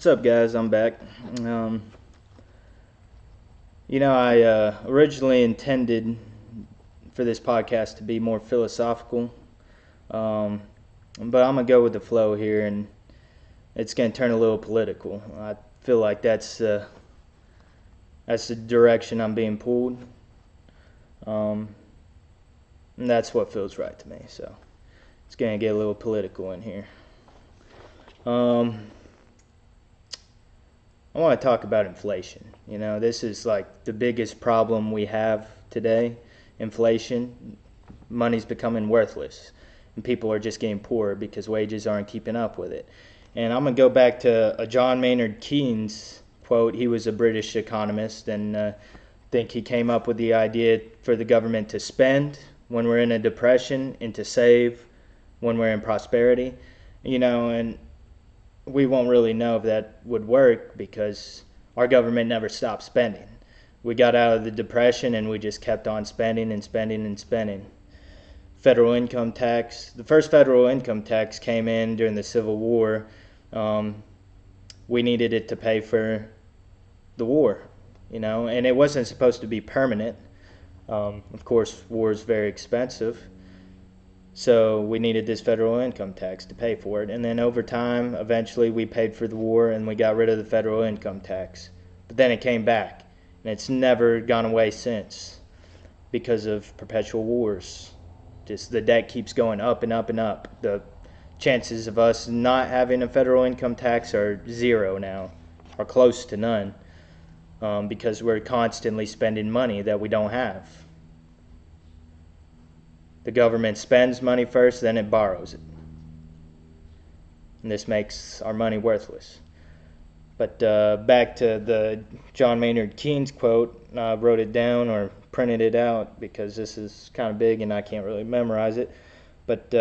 What's up, guys? I'm back. I originally intended for this podcast to be more philosophical, um, but I'm gonna go with the flow here, and it's gonna turn a little political. I feel like that's the direction I'm being pulled, um, and that's what feels right to me. So it's gonna get a little political in here. I want to talk about inflation. This is like the biggest problem we have today. Inflation. Money's becoming worthless, and people are just getting poorer because wages aren't keeping up with it. And I'm going to go back to a John Maynard Keynes quote. He was a British economist, and I think he came up with the idea for the government to spend when we're in a depression and to save when we're in prosperity. And we won't really know if that would work because our government never stopped spending. We got out of the depression and we just kept on spending and spending and spending. Federal income tax. The first federal income tax came in during the Civil War. We needed it to pay for the war, and it wasn't supposed to be permanent. Of course, war is very expensive. So we needed this federal income tax to pay for it. And then over time, eventually we paid for the war and we got rid of the federal income tax. But then it came back, and it's never gone away since because of perpetual wars. Just the debt keeps going up and up and up. The chances of us not having a federal income tax are zero now, or close to none, because we're constantly spending money that we don't have. The government spends money first, then it borrows it. And this makes our money worthless. But back to the John Maynard Keynes quote. I wrote it down or printed it out because this is kind of big and I can't really memorize it. But,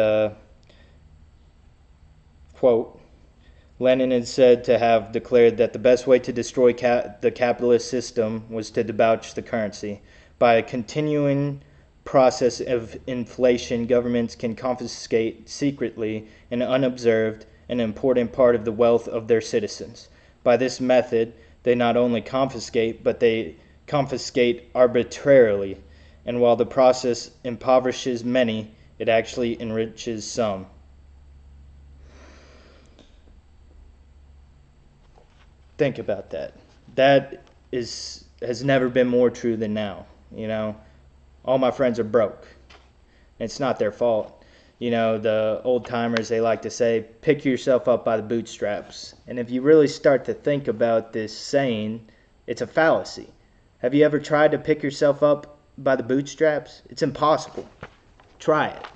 quote, Lenin is said to have declared that the best way to destroy the capitalist system was to debauch the currency. By a continuing process of inflation, governments can confiscate secretly and unobserved an important part of the wealth of their citizens. By this method, they not only confiscate, but they confiscate arbitrarily, and while the process impoverishes many, it actually enriches some. Think about that. That has never been more true than now, All my friends are broke. It's not their fault. The old timers, they like to say, pick yourself up by the bootstraps. And if you really start to think about this saying, it's a fallacy. Have you ever tried to pick yourself up by the bootstraps? It's impossible. Try it.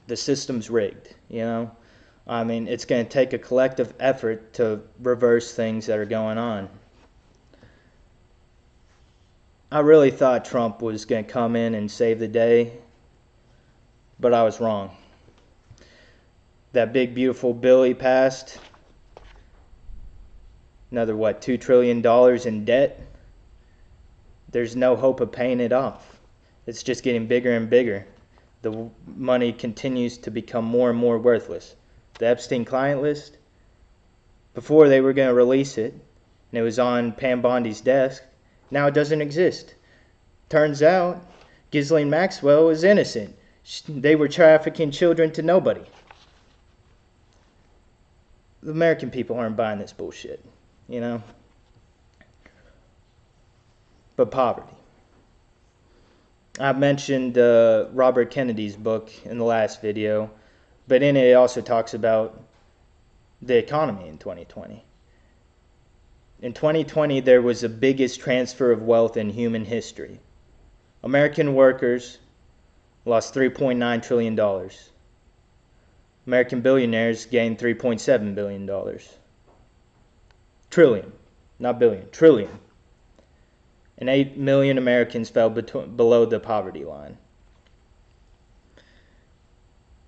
The system's rigged, it's going to take a collective effort to reverse things that are going on. I really thought Trump was going to come in and save the day, but I was wrong. That big, beautiful bill he passed, another, $2 trillion in debt? There's no hope of paying it off. It's just getting bigger and bigger. The money continues to become more and more worthless. The Epstein client list, before they were going to release it, and it was on Pam Bondi's desk, now it doesn't exist. Turns out, Ghislaine Maxwell is innocent. They were trafficking children to nobody. The American people aren't buying this bullshit, But poverty. I mentioned Robert Kennedy's book in the last video, but in it also talks about the economy in 2020. In 2020, there was the biggest transfer of wealth in human history. American workers lost $3.9 trillion. American billionaires gained $3.7 billion. Trillion, not billion, trillion. And 8 million Americans fell below the poverty line.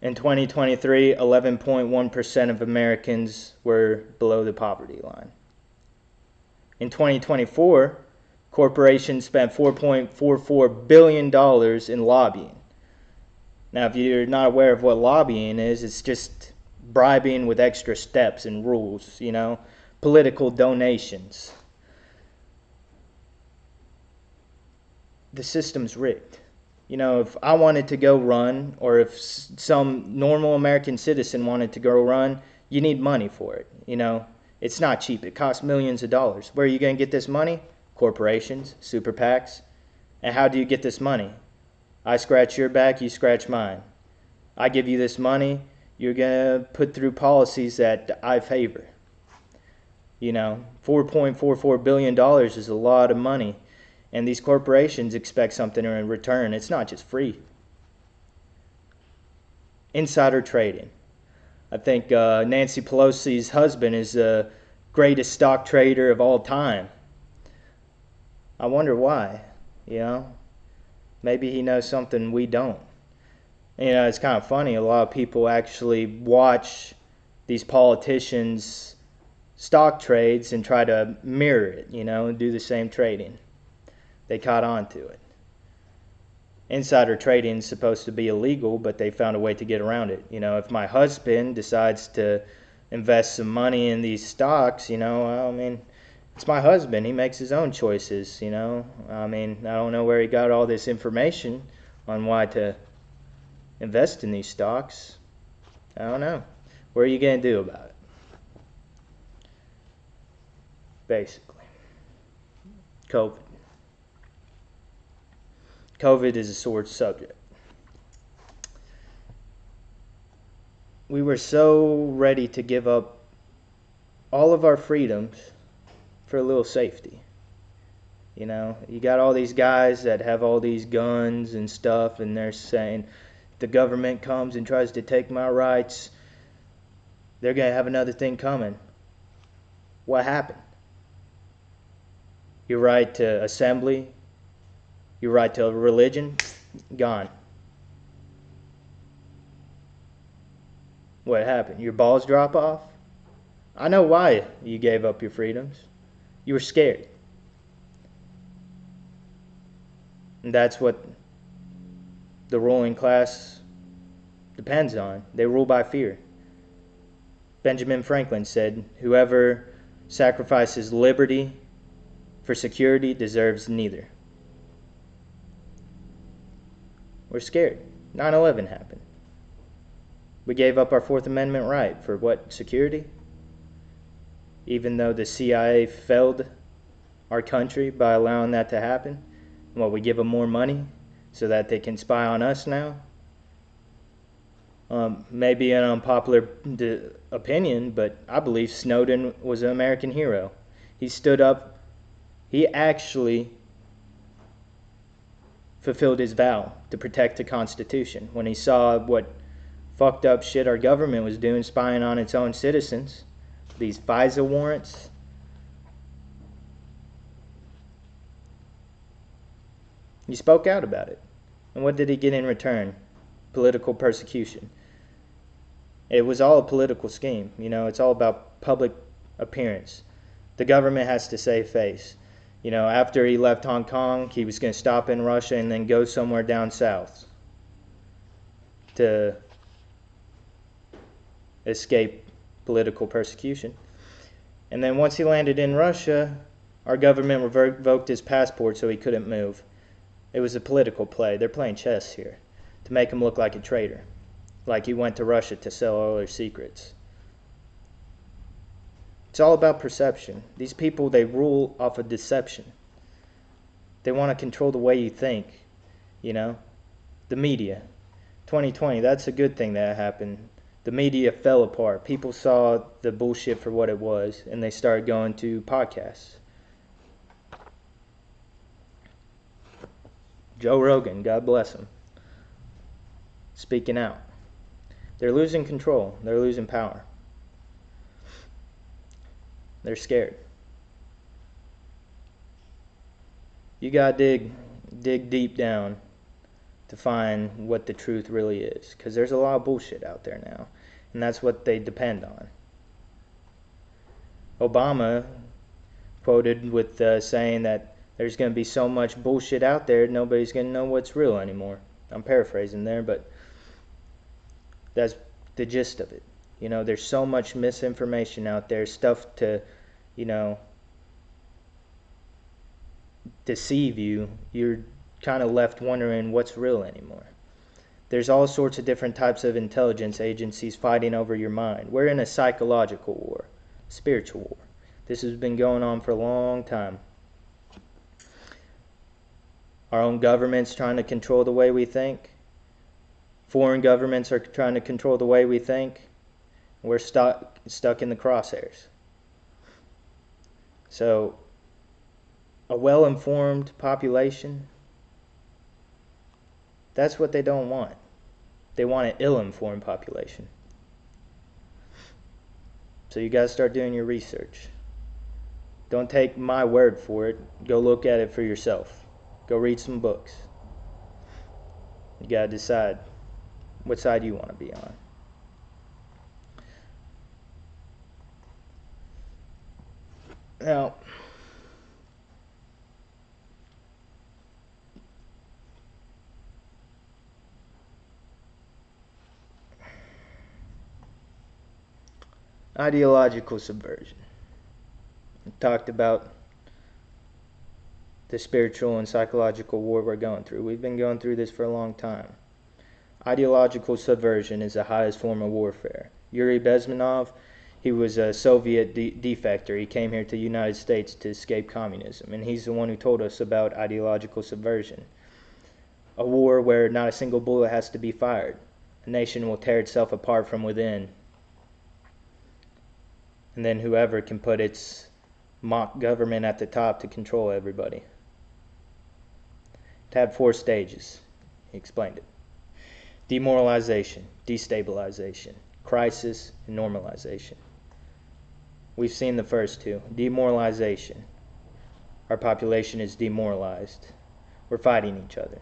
In 2023, 11.1% of Americans were below the poverty line. In 2024, corporations spent $4.44 billion in lobbying. Now, if you're not aware of what lobbying is, it's just bribing with extra steps and rules, political donations. The system's rigged. If I wanted to go run, or if some normal American citizen wanted to go run, you need money for it. It's not cheap. It costs millions of dollars. Where are you going to get this money? Corporations, super PACs. And how do you get this money? I scratch your back, you scratch mine. I give you this money, you're going to put through policies that I favor. $4.44 billion is a lot of money. And these corporations expect something in return. It's not just free. Insider trading. I think Nancy Pelosi's husband is the greatest stock trader of all time. I wonder why, Maybe he knows something we don't. It's kind of funny. A lot of people actually watch these politicians' stock trades and try to mirror it, and do the same trading. They caught on to it. Insider trading is supposed to be illegal, but they found a way to get around it. If my husband decides to invest some money in these stocks, it's my husband. He makes his own choices, I don't know where he got all this information on why to invest in these stocks. I don't know. What are you going to do about it? Basically. COVID is a sore subject. We were so ready to give up all of our freedoms for a little safety. You got all these guys that have all these guns and stuff, and they're saying, the government comes and tries to take my rights, they're going to have another thing coming. What happened? Your right to assembly, your right to religion, gone. What happened? Your balls drop off? I know why you gave up your freedoms. You were scared. And that's what the ruling class depends on. They rule by fear. Benjamin Franklin said, whoever sacrifices liberty for security deserves neither. We're scared. 9/11 happened. We gave up our Fourth Amendment right for what? Security? Even though the CIA failed our country by allowing that to happen? Well, we give them more money so that they can spy on us now? Maybe an unpopular opinion, but I believe Snowden was an American hero. He stood up. He actually fulfilled his vow to protect the Constitution when he saw what fucked up shit our government was doing, spying on its own citizens. These FISA warrants. He spoke out about it. And what did he get in return? Political persecution. It was all a political scheme. It's all about public appearance. The government has to save face. After he left Hong Kong, he was going to stop in Russia and then go somewhere down south to escape political persecution. And then once he landed in Russia, our government revoked his passport so he couldn't move. It was a political play. They're playing chess here to make him look like a traitor, like he went to Russia to sell all their secrets. It's all about perception. These people, they rule off of deception. They want to control the way you think, The media. 2020, that's a good thing that happened. The media fell apart. People saw the bullshit for what it was, and they started going to podcasts. Joe Rogan, God bless him, speaking out. They're losing control. They're losing power. They're scared. You gotta dig deep down to find what the truth really is, because there's a lot of bullshit out there now, and that's what they depend on. Obama quoted with saying that there's going to be so much bullshit out there, nobody's going to know what's real anymore. I'm paraphrasing there, but that's the gist of it. There's so much misinformation out there, stuff to, you know, deceive you. You're kind of left wondering what's real anymore. There's all sorts of different types of intelligence agencies fighting over your mind. We're in a psychological war, spiritual war. This has been going on for a long time. Our own government's trying to control the way we think. Foreign governments are trying to control the way we think. We're stuck in the crosshairs. So, a well-informed population, that's what they don't want. They want an ill-informed population. So you got to start doing your research. Don't take my word for it. Go look at it for yourself. Go read some books. You got to decide what side you want to be on. Now, ideological subversion. We talked about the spiritual and psychological war we're going through. We've been going through this for a long time. Ideological subversion is the highest form of warfare. Yuri Bezmenov, he was a Soviet defector. He came here to the United States to escape communism, and he's the one who told us about ideological subversion. A war where not a single bullet has to be fired. A nation will tear itself apart from within, and then whoever can put its mock government at the top to control everybody. It had 4 stages. He explained it. Demoralization, destabilization, crisis, and normalization. We've seen the first 2. Demoralization. Our population is demoralized. We're fighting each other.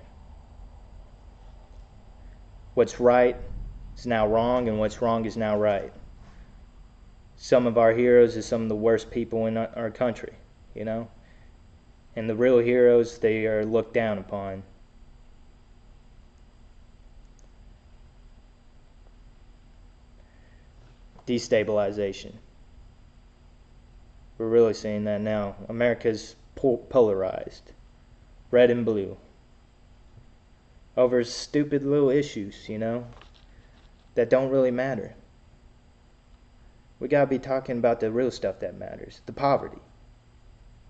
What's right is now wrong, and what's wrong is now right. Some of our heroes are some of the worst people in our country, And the real heroes, they are looked down upon. Destabilization. We're really seeing that now. America's polarized. Red and blue. Over stupid little issues, that don't really matter. We gotta be talking about the real stuff that matters. The poverty.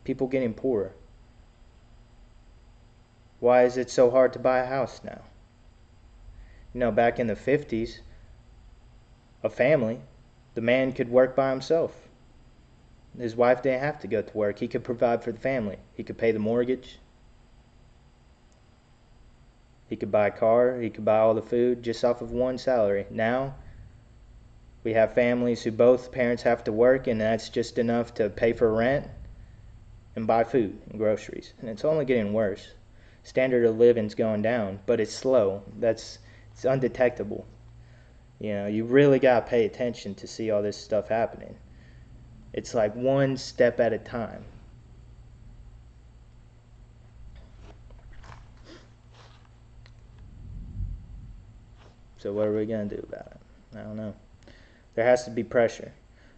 People getting poorer. Why is it so hard to buy a house now? Back in the 50s, a family, the man could work by himself. His wife didn't have to go to work. He could provide for the family. He could pay the mortgage. He could buy a car. He could buy all the food just off of one salary. Now, we have families who both parents have to work, and that's just enough to pay for rent and buy food and groceries. And it's only getting worse. Standard of living's going down, but it's slow. It's undetectable. You really got to pay attention to see all this stuff happening. It's like one step at a time. So what are we going to do about it? I don't know. There has to be pressure.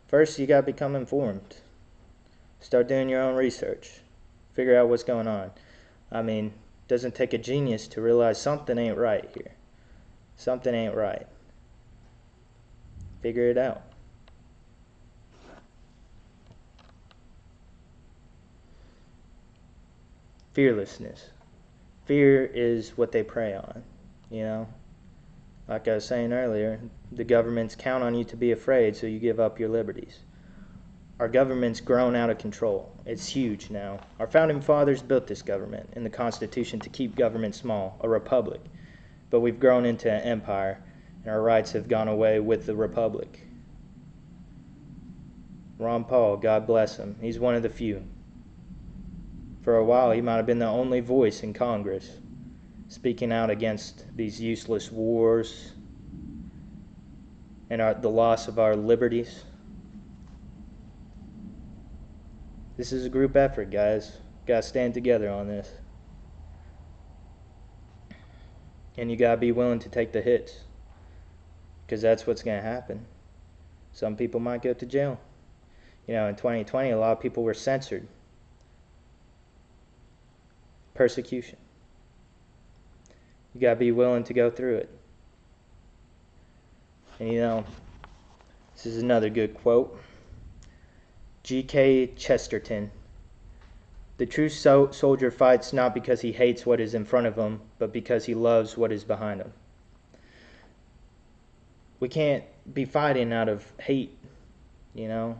First, you got to become informed. Start doing your own research. Figure out what's going on. It doesn't take a genius to realize something ain't right here. Something ain't right. Figure it out. Fearlessness. Fear is what they prey on, Like I was saying earlier, the governments count on you to be afraid, so you give up your liberties. Our government's grown out of control. It's huge now. Our founding fathers built this government in the Constitution to keep government small, a republic. But we've grown into an empire, and our rights have gone away with the republic. Ron Paul, God bless him, he's one of the few. For a while, he might have been the only voice in Congress speaking out against these useless wars and the loss of our liberties. This is a group effort, guys. Gotta stand together on this. And you gotta be willing to take the hits, because that's what's gonna happen. Some people might go to jail. You know, in 2020, a lot of people were censored. Persecution. You got to be willing to go through it. And you know, this is another good quote. G.K. Chesterton. The true soldier fights not because he hates what is in front of him, but because he loves what is behind him. We can't be fighting out of hate, you know.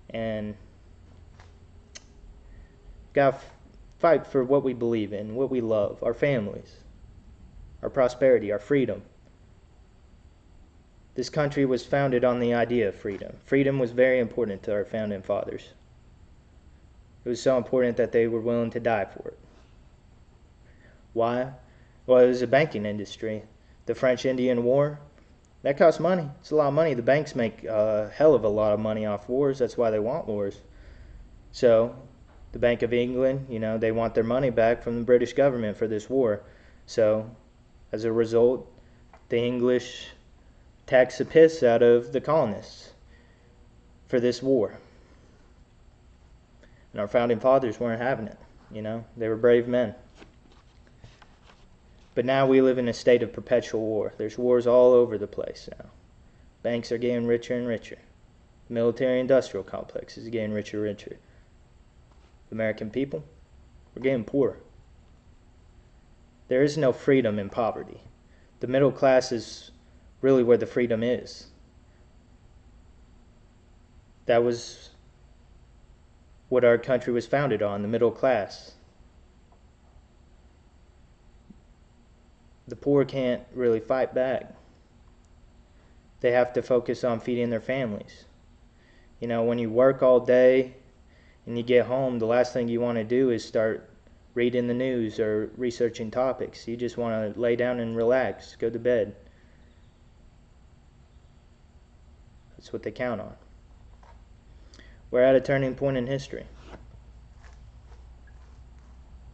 And gotta fight for what we believe in, what we love, our families, our prosperity, our freedom. This country was founded on the idea of freedom. Freedom was very important to our founding fathers. It was so important that they were willing to die for it. Why? Well, it was a banking industry. The French-Indian War, that costs money. It's a lot of money. The banks make a hell of a lot of money off wars. That's why they want wars. So, the Bank of England, you know, they want their money back from the British government for this war. So, as a result, the English taxed the piss out of the colonists for this war. And our founding fathers weren't having it, you know. They were brave men. But now we live in a state of perpetual war. There's wars all over the place now. Banks are getting richer and richer. The military-industrial complex is getting richer and richer. The American people, we're getting poorer. There is no freedom in poverty. The middle class is really where the freedom is. That was what our country was founded on, the middle class. The poor can't really fight back. They have to focus on feeding their families. You know, when you work all day and you get home, the last thing you want to do is start reading the news or researching topics. You just want to lay down and relax, go to bed. That's what they count on. We're at a turning point in history.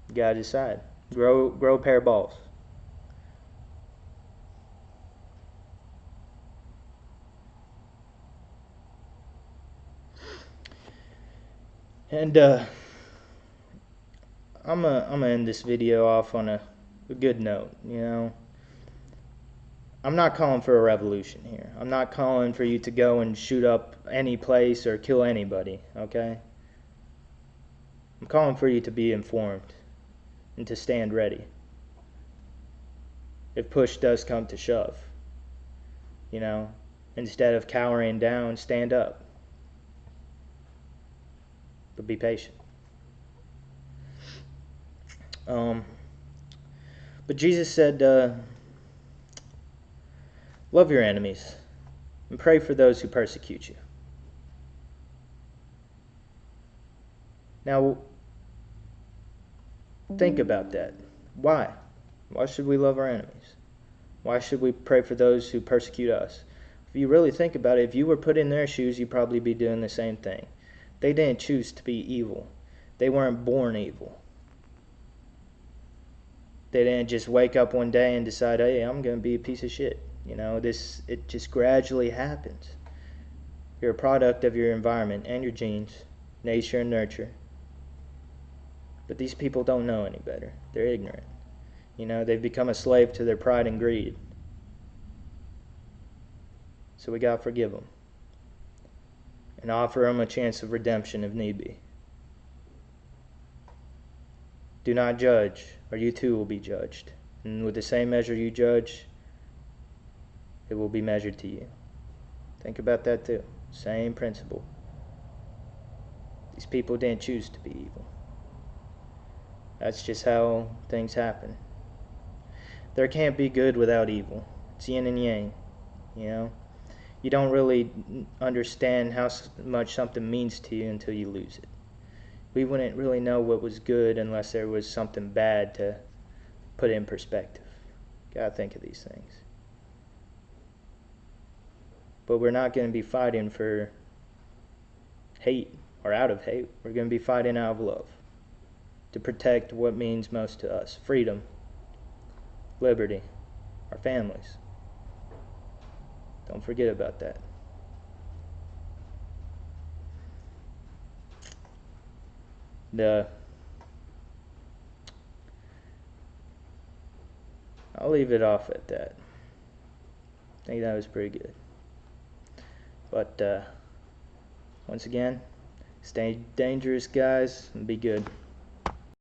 You gotta decide. Grow a pair of balls. And I'm gonna end this video off on a good note. You know, I'm not calling for a revolution here. I'm not calling for you to go and shoot up any place or kill anybody. Okay? I'm calling for you to be informed and to stand ready if push does come to shove. You know, instead of cowering down, stand up. But be patient. But Jesus said, love your enemies and pray for those who persecute you. Now, think about that. Why? Why should we love our enemies? Why should we pray for those who persecute us? If you really think about it, if you were put in their shoes, you'd probably be doing the same thing. They didn't choose to be evil. They weren't born evil. They didn't just wake up one day and decide, hey, I'm going to be a piece of shit. You know, it just gradually happens. You're a product of your environment and your genes, nature and nurture. But these people don't know any better. They're ignorant. You know, they've become a slave to their pride and greed. So we got to forgive them and offer them a chance of redemption if need be. Do not judge, or you too will be judged. And with the same measure you judge, it will be measured to you. Think about that too. Same principle. These people didn't choose to be evil. That's just how things happen. There can't be good without evil. It's yin and yang, you know? You don't really understand how much something means to you until you lose it. We wouldn't really know what was good unless there was something bad to put it in perspective. Gotta think of these things. But we're not going to be fighting for hate or out of hate. We're going to be fighting out of love to protect what means most to us. Freedom, liberty, our families. Don't forget about that. I'll leave it off at that. I think that was pretty good. But once again, stay dangerous, guys, and be good.